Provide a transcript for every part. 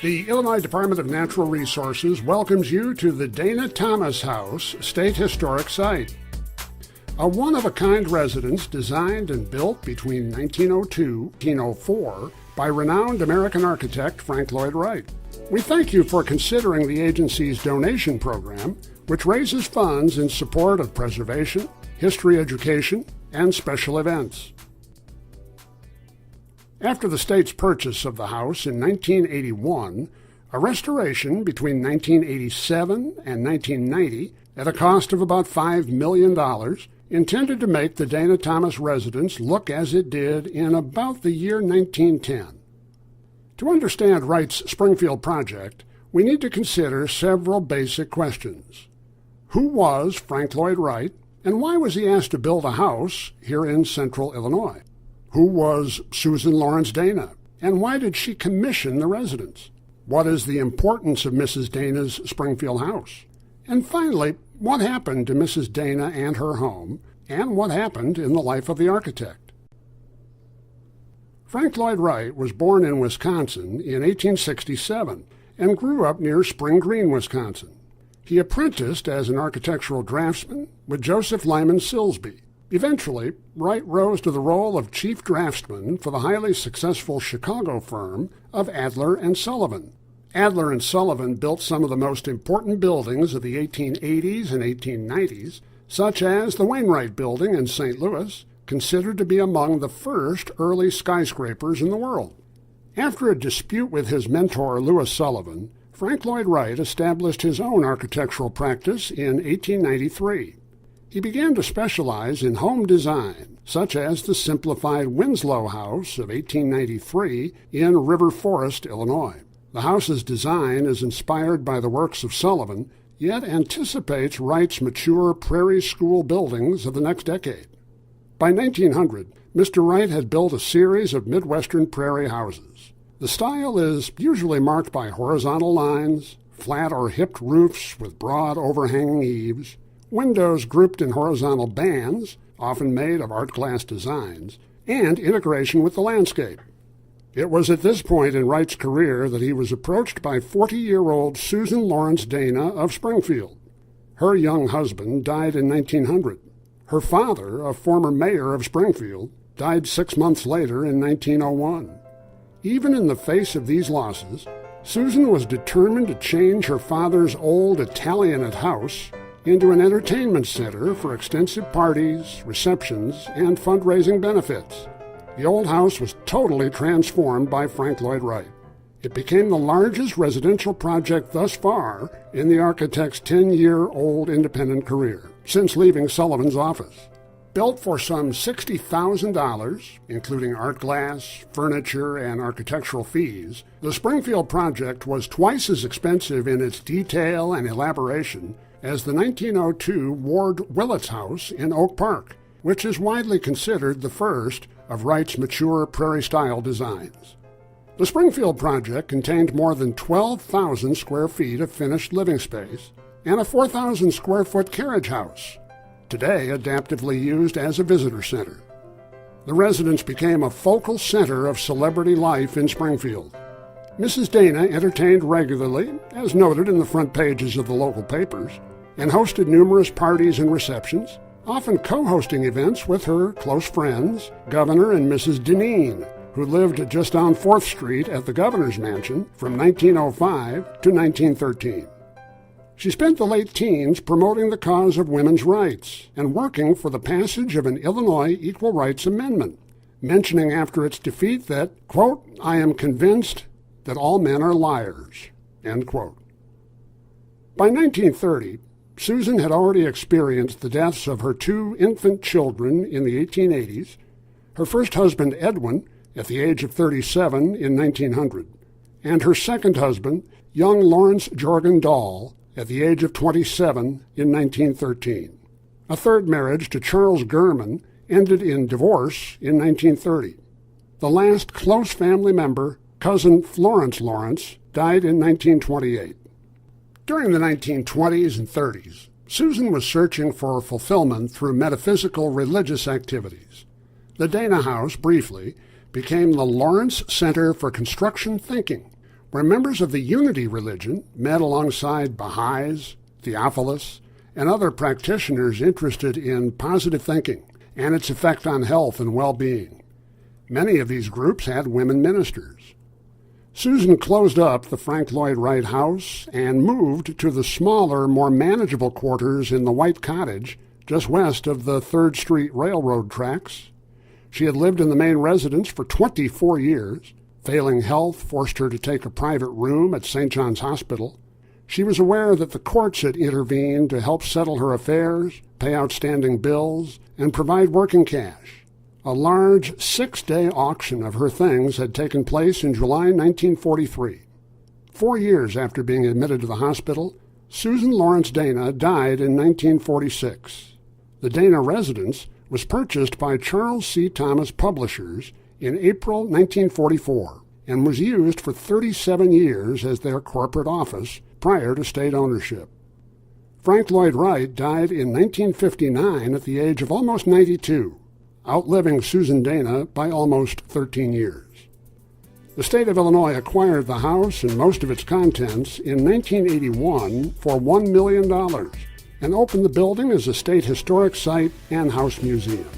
The Illinois Department of Natural Resources welcomes you to the Dana Thomas House State Historic Site. A one-of-a-kind residence designed and built between 1902 and 1904 by renowned American architect Frank Lloyd Wright. We thank you for considering the agency's donation program, which raises funds in support of preservation, history education, and special events. After the state's purchase of the house in 1981, a restoration between 1987 and 1990 at a cost of about $5 million intended to make the Dana Thomas residence look as it did in about the year 1910. To understand Wright's Springfield Project, we need to consider several basic questions. Who was Frank Lloyd Wright, and why was he asked to build a house here in central Illinois? Who was Susan Lawrence Dana, and why did she commission the residence? What is the importance of Mrs. Dana's Springfield house? And finally, what happened to Mrs. Dana and her home, and what happened in the life of the architect? Frank Lloyd Wright was born in Wisconsin in 1867 and grew up near Spring Green, Wisconsin. He apprenticed as an architectural draftsman with Joseph Lyman Silsby. Eventually, Wright rose to the role of chief draftsman for the highly successful Chicago firm of Adler and Sullivan. Adler and Sullivan built some of the most important buildings of the 1880s and 1890s, such as the Wainwright Building in St. Louis, considered to be among the first early skyscrapers in the world. After a dispute with his mentor Louis Sullivan, Frank Lloyd Wright established his own architectural practice in 1893. He began to specialize in home design, such as the simplified Winslow House of 1893 in River Forest, Illinois. The house's design is inspired by the works of Sullivan, yet anticipates Wright's mature prairie school buildings of the next decade. By 1900, Mr. Wright had built a series of Midwestern prairie houses. The style is usually marked by horizontal lines, flat or hipped roofs with broad overhanging eaves, windows grouped in horizontal bands, often made of art glass designs, and integration with the landscape. It was at this point in Wright's career that he was approached by 40-year-old Susan Lawrence Dana of Springfield. Her young husband died in 1900. Her father, a former mayor of Springfield, died 6 months later in 1901. Even in the face of these losses, Susan was determined to change her father's old Italianate house into an entertainment center for extensive parties, receptions, and fundraising benefits. The old house was totally transformed by Frank Lloyd Wright. It became the largest residential project thus far in the architect's 10-year-old independent career, since leaving Sullivan's office. Built for some $60,000, including art glass, furniture, and architectural fees, the Springfield Project was twice as expensive in its detail and elaboration as the 1902 Ward Willets House in Oak Park, which is widely considered the first of Wright's mature prairie-style designs. The Springfield Project contained more than 12,000 square feet of finished living space and a 4,000 square foot carriage house, today adaptively used as a visitor center. The residence became a focal center of celebrity life in Springfield. Mrs. Dana entertained regularly, as noted in the front pages of the local papers, and hosted numerous parties and receptions, often co-hosting events with her close friends, Governor and Mrs. Deneen, who lived just on 4th Street at the Governor's Mansion from 1905 to 1913. She spent the late teens promoting the cause of women's rights and working for the passage of an Illinois Equal Rights Amendment, mentioning after its defeat that, quote, "I am convinced that all men are liars," end quote. By 1930, Susan had already experienced the deaths of her 2 infant children in the 1880s, her first husband Edwin at the age of 37 in 1900, and her second husband, young Lawrence Jorgen Dahl, at the age of 27 in 1913. A third marriage to Charles Gurman ended in divorce in 1930. The last close family member, cousin Florence Lawrence, died in 1928. During the 1920s and 30s, Susan was searching for fulfillment through metaphysical religious activities. The Dana House, briefly, became the Lawrence Center for Construction Thinking, where members of the Unity religion met alongside Baha'is, Theophilis, and other practitioners interested in positive thinking and its effect on health and well-being. Many of these groups had women ministers. Susan closed up the Frank Lloyd Wright house and moved to the smaller, more manageable quarters in the White Cottage, just west of the 3rd Street Railroad tracks. She had lived in the main residence for 24 years. Failing health forced her to take a private room at St. John's Hospital. She was aware that the courts had intervened to help settle her affairs, pay outstanding bills, and provide working cash. A large 6-day auction of her things had taken place in July 1943. 4 years after being admitted to the hospital, Susan Lawrence Dana died in 1946. The Dana residence was purchased by Charles C. Thomas Publishers in April 1944 and was used for 37 years as their corporate office prior to state ownership. Frank Lloyd Wright died in 1959 at the age of almost 92, outliving Susan Dana by almost 13 years. The state of Illinois acquired the house and most of its contents in 1981 for $1 million and opened the building as a state historic site and house museum.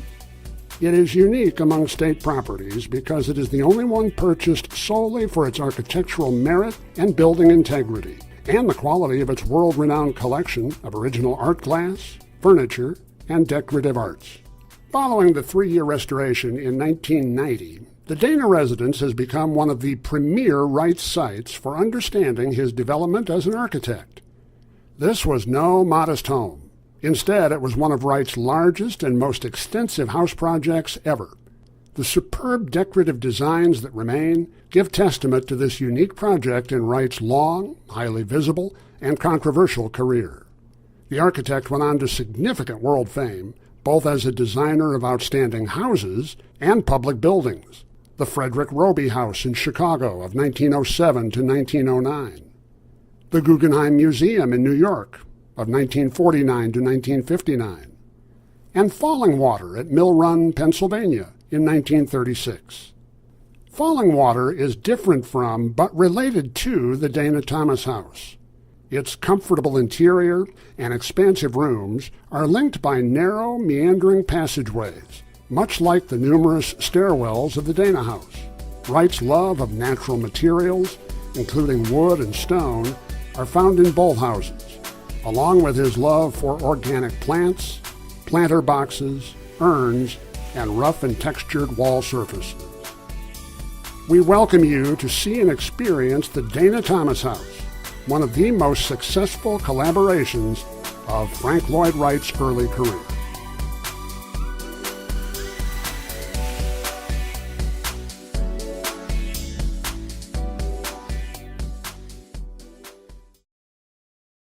It is unique among state properties because it is the only one purchased solely for its architectural merit and building integrity, and the quality of its world-renowned collection of original art glass, furniture, and decorative arts. Following the 3-year restoration in 1990, the Dana residence has become one of the premier Wright sites for understanding his development as an architect. This was no modest home. Instead, it was one of Wright's largest and most extensive house projects ever. The superb decorative designs that remain give testament to this unique project in Wright's long, highly visible, and controversial career. The architect went on to significant world fame, both as a designer of outstanding houses and public buildings. The Frederick Roby House in Chicago of 1907 to 1909. The Guggenheim Museum in New York of 1949 to 1959, and Falling Water at Mill Run, Pennsylvania in 1936. Falling Water is different from, but related to, the Dana Thomas House. Its comfortable interior and expansive rooms are linked by narrow, meandering passageways, much like the numerous stairwells of the Dana House. Wright's love of natural materials, including wood and stone, are found in both houses, along with his love for organic plants, planter boxes, urns, and rough and textured wall surfaces. We welcome you to see and experience the Dana Thomas House, one of the most successful collaborations of Frank Lloyd Wright's early career.